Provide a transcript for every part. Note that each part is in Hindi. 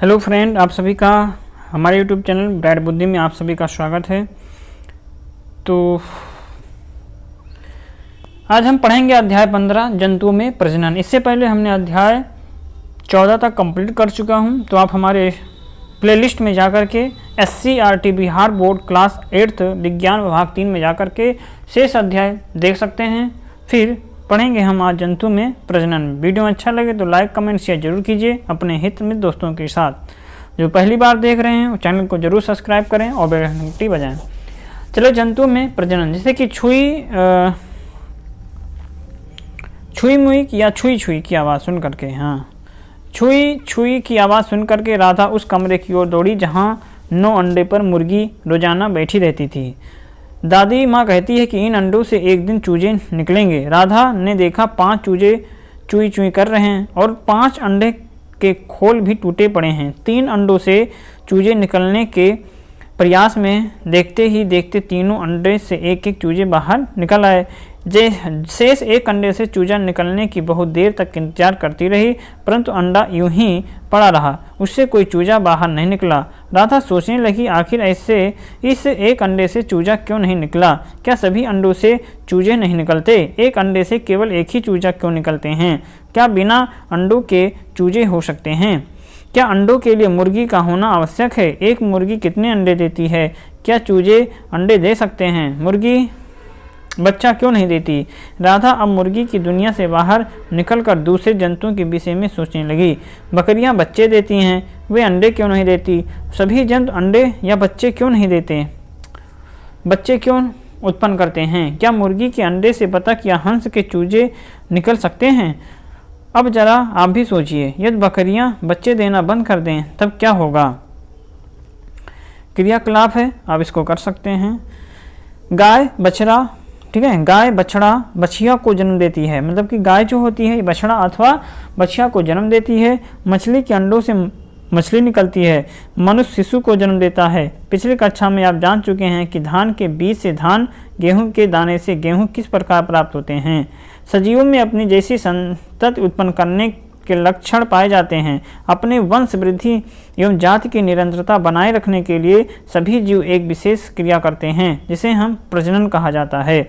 हेलो फ्रेंड, आप सभी का हमारे यूट्यूब चैनल ब्राइट बुद्धि में आप सभी का स्वागत है। तो आज हम पढ़ेंगे अध्याय 15 जंतुओं में प्रजनन। इससे पहले हमने अध्याय 14 तक कंप्लीट कर चुका हूं, तो आप हमारे प्लेलिस्ट में जाकर के SCRT Bihar board class 8th विज्ञान विभाग 3 में जाकर के शेष अध्याय देख सकते हैं। फिर पढ़ेंगे हम आज जंतु में प्रजनन। वीडियो अच्छा लगे तो लाइक कमेंट शेयर जरूर कीजिए अपने हित मित्र दोस्तों के साथ। जो पहली बार देख रहे हैं चैनल को जरूर सब्सक्राइब करें और बेल घंटी बजाएं। चलो जंतु में प्रजनन, जैसे कि छुई मुई या छुई छुई की आवाज़ सुन करके, हाँ, छुई छुई की आवाज़ सुन करके राधा उस कमरे की ओर दौड़ी जहाँ 9 अंडे पर मुर्गी रोजाना बैठी रहती थी। दादी माँ कहती है कि इन अंडों से एक दिन चूजे निकलेंगे। राधा ने देखा 5 चूजे चुई चुई कर रहे हैं और 5 अंडे के खोल भी टूटे पड़े हैं। 3 अंडों से चूजे निकलने के प्रयास में देखते ही देखते तीनों अंडे से एक एक चूजे बाहर निकल आए। शेष एक अंडे से चूजा निकलने की बहुत देर तक इंतजार करती रही, परंतु अंडा यूं ही पड़ा रहा, उससे कोई चूजा बाहर नहीं निकला। राधा सोचने लगी, आखिर ऐसे इस एक अंडे से चूजा क्यों नहीं निकला? क्या सभी अंडों से चूजे नहीं निकलते? एक अंडे से केवल एक ही चूजा क्यों निकलते हैं? क्या बिना अंडों के चूजे हो सकते हैं? क्या अंडों के लिए मुर्गी का होना आवश्यक है? एक मुर्गी कितने अंडे देती है? क्या चूजे अंडे दे सकते हैं? मुर्गी बच्चा क्यों नहीं देती? राधा अब मुर्गी की दुनिया से बाहर निकलकर दूसरे जंतुओं के विषय में सोचने लगी। बकरियां बच्चे देती हैं, वे अंडे क्यों नहीं देती? सभी जंतु अंडे या बच्चे क्यों नहीं देते? बच्चे क्यों उत्पन्न करते हैं? क्या मुर्गी के अंडे से बतख या हंस के चूजे निकल सकते हैं? अब जरा आप भी सोचिए, यदि बकरियां बच्चे देना बंद कर दें तब क्या होगा? क्रियाकलाप है, आप इसको कर सकते हैं। गाय बछड़ा, ठीक है, गाय बछड़ा बछिया को जन्म देती है, मतलब कि गाय जो होती है बछड़ा अथवा बछिया को जन्म देती है। मछली के अंडों से मछली निकलती है। मनुष्य शिशु को जन्म देता है। पिछली कक्षा में आप जान चुके हैं कि धान के बीज से धान, गेहूं के दाने से गेहूं किस प्रकार प्राप्त होते हैं। सजीवों में अपनी जैसी संतति उत्पन्न करने के लक्षण पाए जाते हैं। अपने वंश वृद्धि एवं जाति की निरंतरता बनाए रखने के लिए सभी जीव एक विशेष क्रिया करते हैं, जिसे हम प्रजनन कहा जाता है।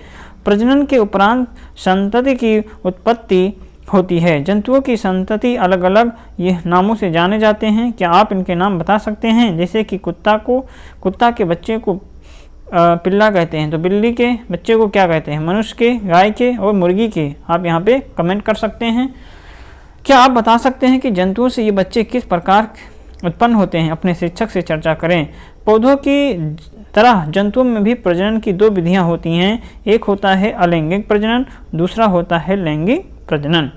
प्रजनन के उपरांत संतति की उत्पत्ति होती है। जंतुओं की संतति अलग अलग ये नामों से जाने जाते हैं। क्या आप इनके नाम बता सकते हैं? जैसे कि कुत्ता के बच्चे को पिल्ला कहते हैं, तो बिल्ली के बच्चे को क्या कहते हैं? मनुष्य के, गाय के और मुर्गी के। आप यहाँ पे कमेंट कर सकते हैं। क्या आप बता सकते हैं कि जंतुओं से ये बच्चे किस प्रकार उत्पन्न होते हैं? अपने शिक्षक से चर्चा करें। पौधों की तरह जंतुओं में भी प्रजनन की 2 विधियां होती हैं। एक होता है अलैंगिक प्रजनन, दूसरा होता है लैंगिक प्रजनन।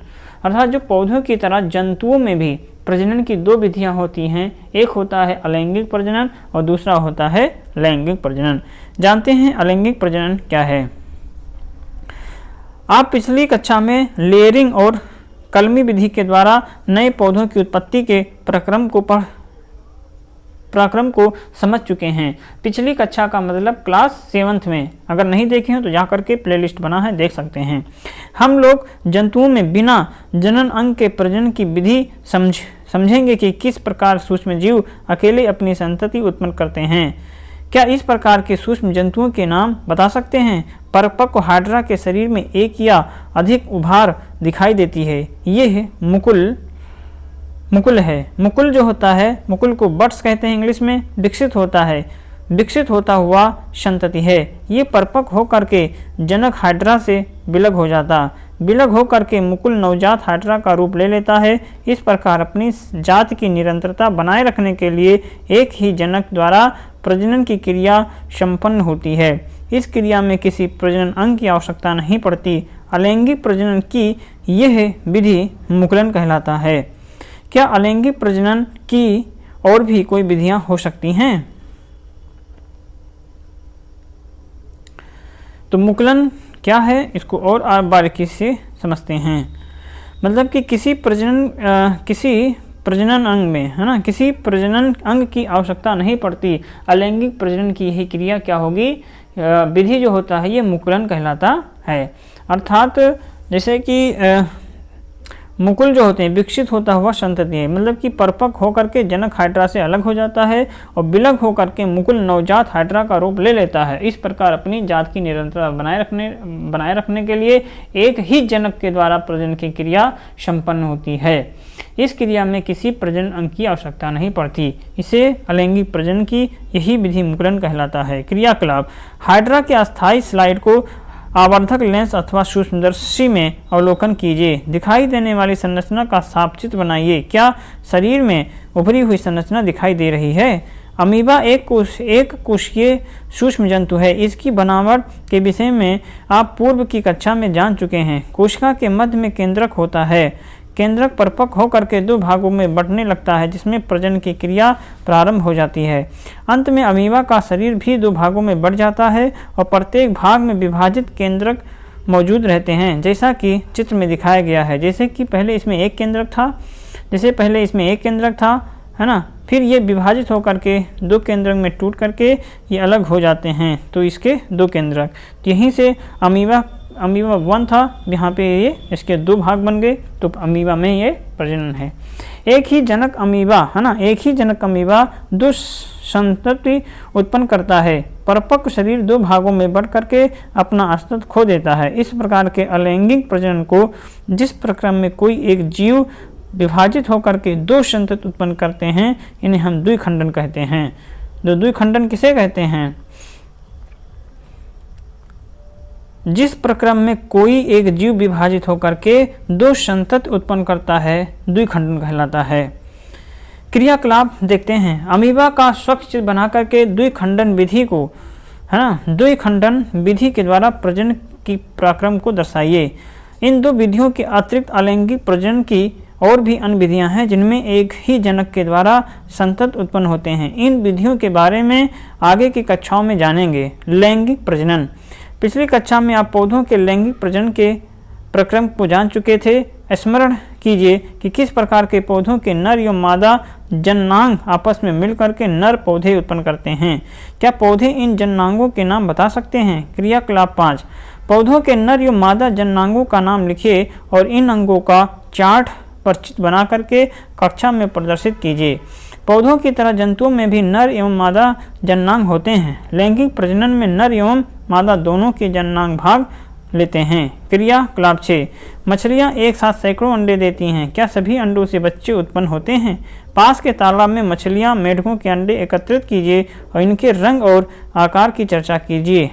अर्थात जो पौधों की तरह जंतुओं में भी प्रजनन की 2 विधियां होती हैं। एक होता है अलैंगिक प्रजनन और दूसरा होता है लैंगिक प्रजनन। जानते हैं अलैंगिक प्रजनन क्या है? आप पिछली कक्षा में लेयरिंग और कलमी विधि के द्वारा नए पौधों की उत्पत्ति के प्रक्रम को समझ चुके हैं। पिछली कक्षा का मतलब क्लास 7th में, अगर नहीं देखे हो तो जाकर के प्लेलिस्ट बना है, देख सकते हैं। हम लोग जंतुओं में बिना जनन अंग के प्रजनन की विधि समझेंगे कि किस प्रकार सूक्ष्म जीव अकेले अपनी संतति उत्पन्न करते हैं। क्या इस प्रकार के सूक्ष्म जंतुओं के नाम बता सकते हैं? परिपक्व हाइड्रा के शरीर में एक या अधिक उभार दिखाई देती है। ये है मुकुल है। मुकुल जो होता है, मुकुल को बड्स कहते हैं इंग्लिश में। विकसित होता है, विकसित होता हुआ संतति है। ये परिपक्व होकर के जनक हाइड्रा से विलग हो जाता। विलग होकर के मुकुल नवजात हाइड्रा का रूप ले लेता है। इस प्रकार अपनी जाति की निरंतरता बनाए रखने के लिए एक ही जनक द्वारा प्रजनन की क्रिया संपन्न होती है। इस क्रिया में किसी प्रजनन अंग की आवश्यकता नहीं पड़ती। अलैंगिक प्रजनन की यह विधि मुकुलन कहलाता है। क्या अलैंगिक प्रजनन की और भी कोई विधियां हो सकती हैं? तो मुकुलन क्या है, इसको और बारीकी से समझते हैं। मतलब कि किसी प्रजनन अंग में, है ना, किसी प्रजनन अंग की आवश्यकता नहीं पड़ती। अलैंगिक प्रजनन की यही क्रिया क्या होगी, विधि जो होता है, ये मुकुलन कहलाता है। अर्थात जैसे कि मुकुल जो होते हैं विकसित होता हुआ संतति है, मतलब कि परिपक्व होकर के जनक हाइड्रा से अलग हो जाता है और विलग होकर के मुकुल नवजात हाइड्रा का रूप ले लेता है। इस प्रकार अपनी जात की निरंतरता बनाए रखने के लिए एक ही जनक के द्वारा प्रजनन की क्रिया संपन्न होती है। इस क्रिया में किसी प्रजनन अंग की आवश्यकता नहीं पड़ती। इसे अलैंगिक प्रजनन की यही विधि मुकुलन कहलाता है। क्रियाकलाप: हाइड्रा के अस्थायी स्लाइड को आवर्धक लेंस अथवा सूक्ष्मदर्शी में अवलोकन कीजिए। दिखाई देने वाली संरचना का साफ चित्र बनाइए। क्या शरीर में उभरी हुई संरचना दिखाई दे रही है? अमीबा एक कोशिकीय सूक्ष्म जंतु है। इसकी बनावट के विषय में आप पूर्व की कक्षा में जान चुके हैं। कोशिका के मध्य में केंद्रक होता है। केंद्रक परिपक्व होकर के दो भागों में बंटने लगता है, जिसमें प्रजनन की क्रिया प्रारंभ हो जाती है। अंत में अमीबा का शरीर भी दो भागों में बढ़ जाता है और प्रत्येक भाग में विभाजित केंद्रक मौजूद रहते हैं, जैसा कि चित्र में दिखाया गया है। जैसे कि पहले इसमें एक केंद्रक था, है ना, फिर ये विभाजित होकर के दो केंद्रक में टूट करके ये अलग हो जाते हैं, तो इसके दो केंद्रक। यहीं से अमीबा 1 था, यहाँ पे ये इसके दो भाग बन गए, तो अमीबा में ये प्रजनन है। एक ही जनक अमीबा दो संतति उत्पन्न करता है। परिपक्व शरीर दो भागों में बढ़ करके अपना अस्तित्व खो देता है। इस प्रकार के अलैंगिक प्रजनन को जिस प्रक्रम में कोई एक जीव विभाजित होकर के दो संतति उत्पन्न करते हैं, इन्हें हम द्विखंडन कहते हैं। द्विखंडन किसे कहते हैं? जिस प्रक्रम में कोई एक जीव विभाजित होकर के दो संतति उत्पन्न करता है, द्विखंडन कहलाता है। क्रियाकलाप देखते हैं। अमीबा का स्वच्छ चित्र बना करके द्विखंडन विधि को, है ना, द्विखंडन विधि के द्वारा प्रजनन की प्रक्रम को दर्शाइए। इन दो विधियों के अतिरिक्त अलैंगिक प्रजनन की और भी अन्य विधियां हैं, जिनमें एक ही जनक के द्वारा संतति उत्पन्न होते हैं। इन विधियों के बारे में आगे की कक्षाओं में जानेंगे। लैंगिक प्रजनन: पिछली कक्षा में आप पौधों के लैंगिक प्रजनन के प्रक्रम को जान चुके थे। स्मरण कीजिए कि किस प्रकार के पौधों के नर एवं मादा जननांग आपस में मिलकर के नर पौधे उत्पन्न करते हैं। क्या पौधे इन जननांगों के नाम बता सकते हैं? क्रियाकलाप 5: पौधों के नर एवं मादा जननांगों का नाम लिखिए और इन अंगों का चार्ट पर चित्र बना करके कक्षा में प्रदर्शित कीजिए। पौधों की तरह जंतुओं में भी नर एवं मादा जननांग होते हैं। लैंगिक प्रजनन में नर एवं मादा दोनों के जननांग भाग लेते हैं। क्रियाकलाप 6: मछलियां एक साथ सैकड़ों अंडे देती हैं। क्या सभी अंडों से बच्चे उत्पन्न होते हैं? पास के तालाब में मछलियां मेढकों के अंडे एकत्रित कीजिए और इनके रंग और आकार की चर्चा कीजिए।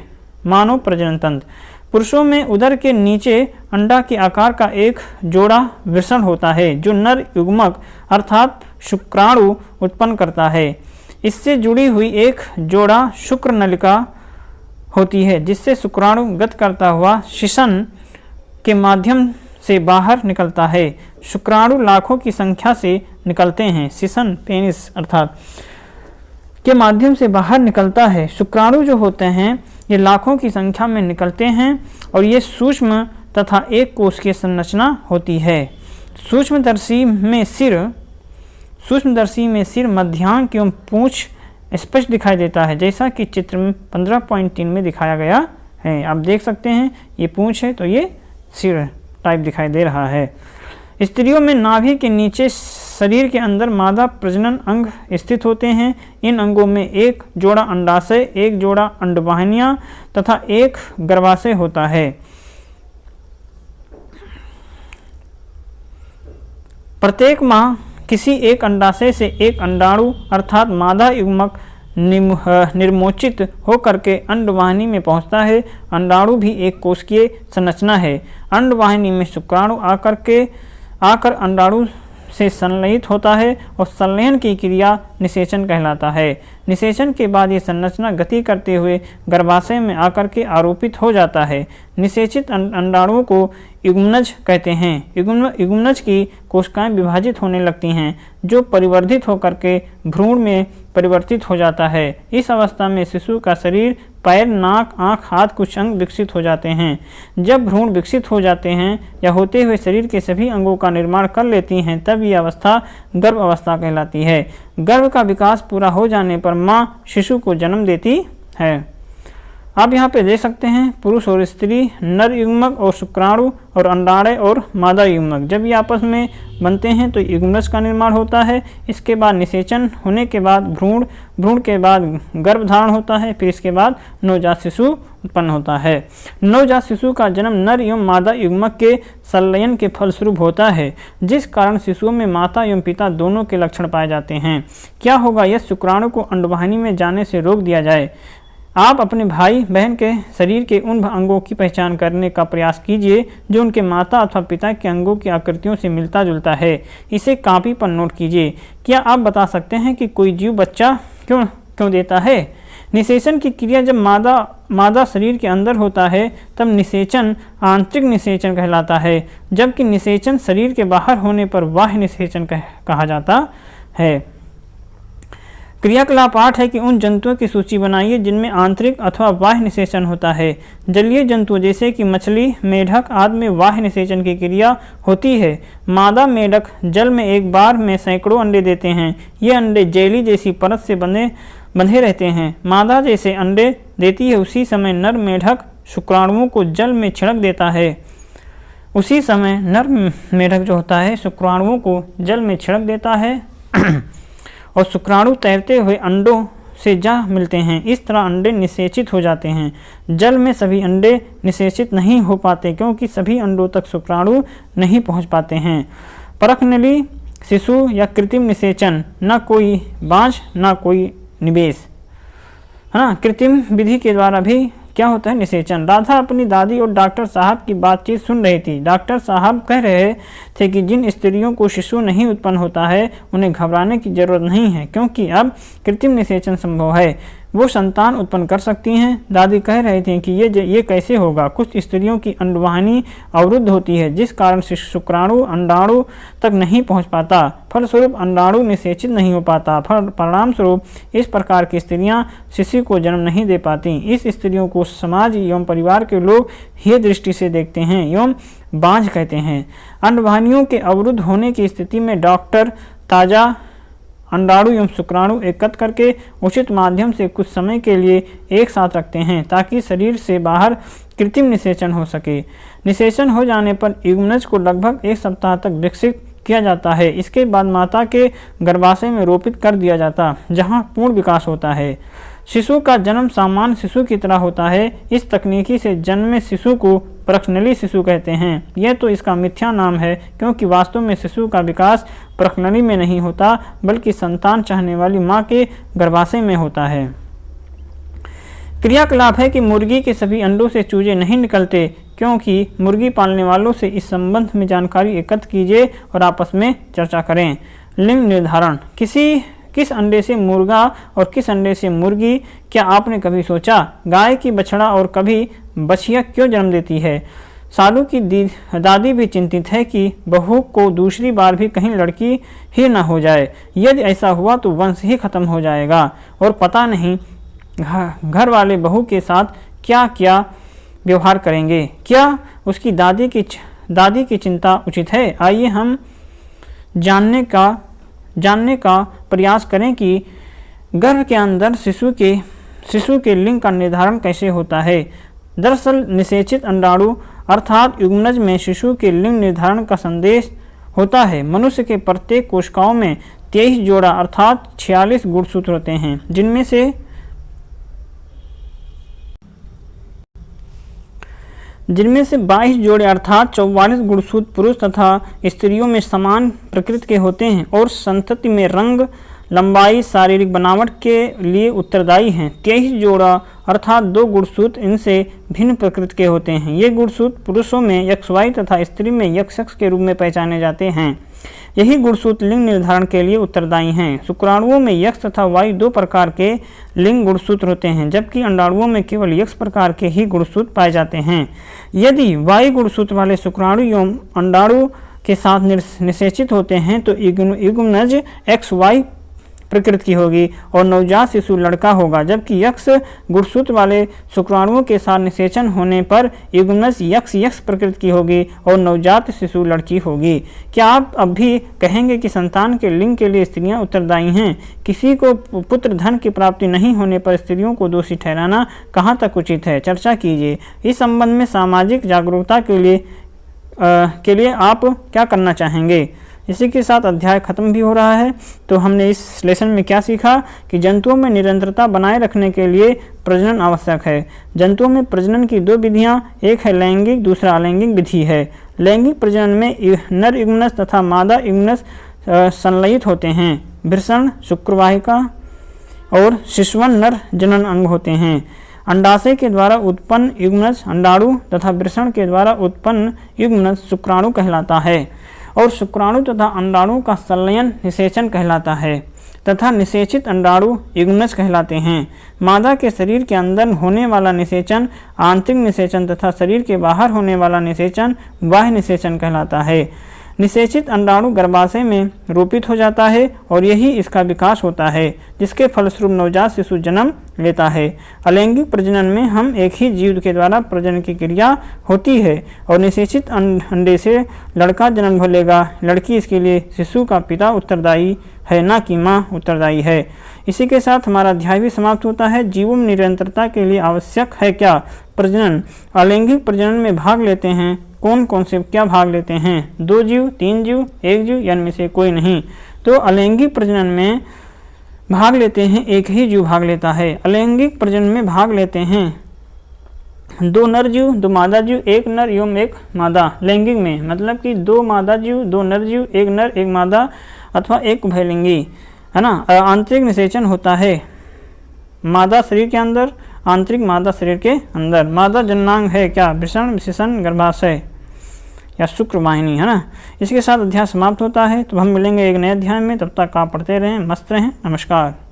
मानव प्रजनन तंत्र: पुरुषों में उदर के नीचे अंडा के आकार का एक जोड़ा वृषण होता है, जो नर युग्मक अर्थात शुक्राणु उत्पन्न करता है। इससे जुड़ी हुई एक जोड़ा शुक्र नलिका होती है, जिससे शुक्राणु गत करता हुआ शिशन के माध्यम से बाहर निकलता है। शुक्राणु लाखों की संख्या से निकलते हैं। शिशन पेनिस अर्थात के माध्यम से बाहर निकलता है। शुक्राणु जो होते हैं ये लाखों की संख्या में निकलते हैं और ये सूक्ष्म तथा एक कोशिकीय संरचना होती है। सूक्ष्मदर्शी में सिर मध्यांक एवं पूंछ स्पष्ट दिखाई देता है, जैसा कि चित्र में 15.3 में दिखाया गया है। आप देख सकते हैं ये पूंछ है तो ये सिर टाइप दिखाई दे रहा है। स्त्रियों में नाभि के नीचे शरीर के अंदर मादा प्रजनन अंग स्थित होते हैं। इन अंगों में एक जोड़ा अंडाशय, एक जोड़ा अंडवाहिनियां तथा एक गर्भाशय होता है। प्रत्येक माह किसी एक अंडाशय से एक अंडाणु अर्थात मादा युग्मक निर्मोचित होकर के अंडवाहिनी में पहुंचता है। अंडाणु भी एक कोशिकीय संरचना है। अंडवाहिनी में शुक्राणु आकर अंडाणु से संलयित होता है और संलयन की क्रिया निषेचन कहलाता है। निषेचन के बाद ये संरचना गति करते हुए गर्भाशय में आकर के आरोपित हो जाता है। निषेचित अंडाणुओं को युग्मनज कहते हैं। युग्मनज की कोशिकाएं विभाजित होने लगती हैं, जो परिवर्धित होकर के भ्रूण में परिवर्तित हो जाता है। इस अवस्था में शिशु का शरीर, पैर, नाक, आँख, हाथ, कुछ अंग विकसित हो जाते हैं। जब भ्रूण विकसित हो जाते हैं या होते हुए शरीर के सभी अंगों का निर्माण कर लेती हैं, तब यह अवस्था गर्भ अवस्था कहलाती है। गर्भ का विकास पूरा हो जाने पर माँ शिशु को जन्म देती है। आप यहाँ पे देख सकते हैं पुरुष और स्त्री, नर युग्मक और शुक्राणु और अंडाणु और मादा युग्मक जब ये आपस में बनते हैं तो युग्मनज का निर्माण होता है। इसके बाद निषेचन होने के बाद भ्रूण, भ्रूण के बाद गर्भधारण होता है, फिर इसके बाद नवजात शिशु उत्पन्न होता है। नवजात शिशु का जन्म नर एवं मादा युग्मक के संलयन के फलस्वरूप होता है, जिस कारण शिशुओं में माता एवं पिता दोनों के लक्षण पाए जाते हैं। क्या होगा यदि शुक्राणु को अंडवाहिनी में जाने से रोक दिया जाए? आप अपने भाई बहन के शरीर के उन अंगों की पहचान करने का प्रयास कीजिए जो उनके माता अथवा पिता के अंगों की आकृतियों से मिलता जुलता है। इसे कॉपी पर नोट कीजिए। क्या आप बता सकते हैं कि कोई जीव बच्चा क्यों देता है? निषेचन की क्रिया जब मादा शरीर के अंदर होता है तब निषेचन आंतरिक निषेचन कहलाता है, जबकि निषेचन शरीर के बाहर होने पर बाह्य निषेचन कहा जाता है। क्रियाकलाप 8 है कि उन जंतुओं की सूची बनाइए जिनमें आंतरिक अथवा बाह्य निषेचन होता है। जलीय जंतु जैसे कि मछली, मेढक आदि में बाह्य निषेचन की क्रिया होती है। मादा मेढक जल में एक बार में सैकड़ों अंडे देते हैं। ये अंडे जेली जैसी परत से बंधे रहते हैं। मादा जैसे अंडे देती है उसी समय नर मेढक शुक्राणुओं को जल में छिड़क देता है। उसी समय नर मेढक जो होता है शुक्राणुओं को जल में छिड़क देता है और शुक्राणु तैरते हुए अंडों से जा मिलते हैं। इस तरह अंडे निषेचित हो जाते हैं। जल में सभी अंडे निषेचित नहीं हो पाते क्योंकि सभी अंडों तक शुक्राणु नहीं पहुंच पाते हैं। परखनली शिशु या कृत्रिम निषेचन, न कोई बाँझ न कोई निवेश, है ना। कृत्रिम विधि के द्वारा भी क्या होता है निषेचन। राधा अपनी दादी और डॉक्टर साहब की बातचीत सुन रही थी। डॉक्टर साहब कह रहे थे कि जिन स्त्रियों को शिशु नहीं उत्पन्न होता है उन्हें घबराने की जरूरत नहीं है क्योंकि अब कृत्रिम निषेचन संभव है, वो संतान उत्पन्न कर सकती हैं। दादी कह रहे थे कि ये कैसे होगा। कुछ स्त्रियों की अंडवाहिनी अवरुद्ध होती है जिस कारण शुक्राणु अंडाणु तक नहीं पहुंच पाता, फलस्वरूप अंडाणु निषेचित नहीं हो पाता। परिणाम स्वरूप इस प्रकार की स्त्रियां शिशु को जन्म नहीं दे पाती। इस स्त्रियों को समाज एवं परिवार के लोग हे दृष्टि से देखते हैं एवं बाँझ कहते हैं। अंडवाहिनियों के अवरुद्ध होने की स्थिति में डॉक्टर ताजा अंडाणु एवं शुक्राणु एकत्र करके उचित माध्यम से कुछ समय के लिए एक साथ रखते हैं ताकि शरीर से बाहर कृत्रिम निषेचन हो सके। निषेचन हो जाने पर युग्मनज को लगभग 1 सप्ताह तक विकसित किया जाता है। इसके बाद माता के गर्भाशय में रोपित कर दिया जाता जहां पूर्ण विकास होता है। शिशु का जन्म सामान्य शिशु की तरह होता है। इस तकनीकी से जन्मे शिशु को प्रखनली शिशु कहते हैं। यह तो इसका मिथ्या नाम है क्योंकि वास्तव में शिशु का विकास प्रखनली में नहीं होता बल्कि संतान चाहने वाली माँ के गर्भाशय में होता है। क्रियाकलाप है कि मुर्गी के सभी अंडों से चूजे नहीं निकलते क्योंकि मुर्गी पालने वालों से इस संबंध में जानकारी एकत्र कीजिए और आपस में चर्चा करें। लिंग निर्धारण, किस अंडे से मुर्गा और किस अंडे से मुर्गी? क्या आपने कभी सोचा गाय की बछड़ा और कभी बछिया क्यों जन्म देती है? सालू की दादी भी चिंतित है कि बहू को दूसरी बार भी कहीं लड़की ही न हो जाए। यदि ऐसा हुआ तो वंश ही खत्म हो जाएगा और पता नहीं घर वाले बहू के साथ क्या क्या व्यवहार करेंगे। क्या उसकी दादी की चिंता उचित है? आइए हम जानने का प्रयास करें कि गर्भ के अंदर शिशु के लिंग का निर्धारण कैसे होता है। दरअसल निषेचित अंडाणु अर्थात युग्मनज में शिशु के लिंग निर्धारण का संदेश होता है। मनुष्य के प्रत्येक कोशिकाओं में 23 जोड़ा अर्थात 46 गुणसूत्र होते हैं जिनमें से 22 जोड़े अर्थात 44 गुणसूत्र पुरुष तथा स्त्रियों में समान प्रकृति के होते हैं और संतति में रंग, लंबाई, शारीरिक बनावट के लिए उत्तरदायी हैं। 23 जोड़ा अर्थात 2 गुणसूत्र इनसे भिन्न प्रकृति के होते हैं। ये गुणसूत्र पुरुषों में XY तथा स्त्री में XX के रूप में पहचाने जाते हैं। यही गुणसूत्र लिंग निर्धारण के लिए उत्तरदायी हैं। शुक्राणुओं में X तथा Y 2 प्रकार के लिंग गुणसूत्र होते हैं जबकि अंडाणुओं में केवल X प्रकार के ही गुणसूत्र पाए जाते हैं। यदि Y गुणसूत्र वाले शुक्राणु एवं अंडाणु के साथ निषेचित होते हैं तो युग्मनज XY प्रकृति की होगी और नवजात शिशु लड़का होगा, जबकि यक्ष गुणसूत्र वाले शुक्राणुओं के साथ निषेचन होने पर युग्मनज यक्ष प्रकृति की होगी और नवजात शिशु लड़की होगी। क्या आप अब भी कहेंगे कि संतान के लिंग के लिए स्त्रियां उत्तरदायी हैं? किसी को पुत्र धन की प्राप्ति नहीं होने पर स्त्रियों को दोषी ठहराना कहाँ तक उचित है? चर्चा कीजिए। इस संबंध में सामाजिक जागरूकता के लिए आप क्या करना चाहेंगे? इसी के साथ अध्याय खत्म भी हो रहा है। तो हमने इस लेसन में क्या सीखा कि जंतुओं में निरंतरता बनाए रखने के लिए प्रजनन आवश्यक है। जंतुओं में प्रजनन की दो विधियां, एक है लैंगिक, दूसरा अलैंगिक विधि है। लैंगिक प्रजनन में नर युग्मनज तथा मादा युग्मनज संलयित होते हैं। वृषण शुक्रवाहिका और शिशुवन नर जनन अंग होते हैं। अंडाशय के द्वारा उत्पन्न युग्मनज अंडाणु तथा वृषण के द्वारा उत्पन्न युग्मनज शुक्राणु कहलाता है और शुक्राणु तथा अंडाणु का संलयन निषेचन कहलाता है तथा निषेचित अंडाणु युग्मनज कहलाते हैं। मादा के शरीर के अंदर होने वाला निषेचन आंतरिक निषेचन तथा शरीर के बाहर होने वाला निषेचन बाह्य निषेचन कहलाता है। निषेचित अंडाणु गर्भाशय में रोपित हो जाता है और यही इसका विकास होता है, जिसके फलस्वरूप नवजात शिशु जन्म लेता है। अलैंगिक प्रजनन में हम एक ही जीव के द्वारा प्रजनन की क्रिया होती है और निषेचित अंडे से लड़का जन्म लेगा। लड़की इसके लिए शिशु का पिता उत्तरदायी है, ना कि माँ उत्तरदायी है। इसी के साथ हमारा अध्याय भी समाप्त होता है। जीवों में निरंतरता के लिए आवश्यक है क्या? प्रजनन। अलैंगिक प्रजनन में भाग लेते हैं कौन कौन से क्या भाग लेते हैं? 2 जीव, 3 जीव, 1 जीव या इनमें से कोई नहीं। तो अलैंगिक प्रजनन में भाग लेते हैं एक ही जीव भाग लेता है। अलैंगिक प्रजनन में भाग लेते हैं 2 नर जीव, 2 मादा जीव, 1 नर एवं 1 मादा। लैंगिक में मतलब कि 2 मादा जीव, 2 नर जीव, 1 नर 1 मादा अथवा 1 उभयलिंगी, है ना। आंतरिक निषेचन होता है मादा शरीर के अंदर, आंतरिक मादा शरीर के अंदर। मादा जननांग है क्या? वृषण, विशेषण, गर्भाशय या शुक्र वाहिनी, है ना। इसके साथ अध्याय समाप्त होता है। तो हम मिलेंगे एक नए अध्याय में। तब तक आप पढ़ते रहें, मस्त रहें। नमस्कार।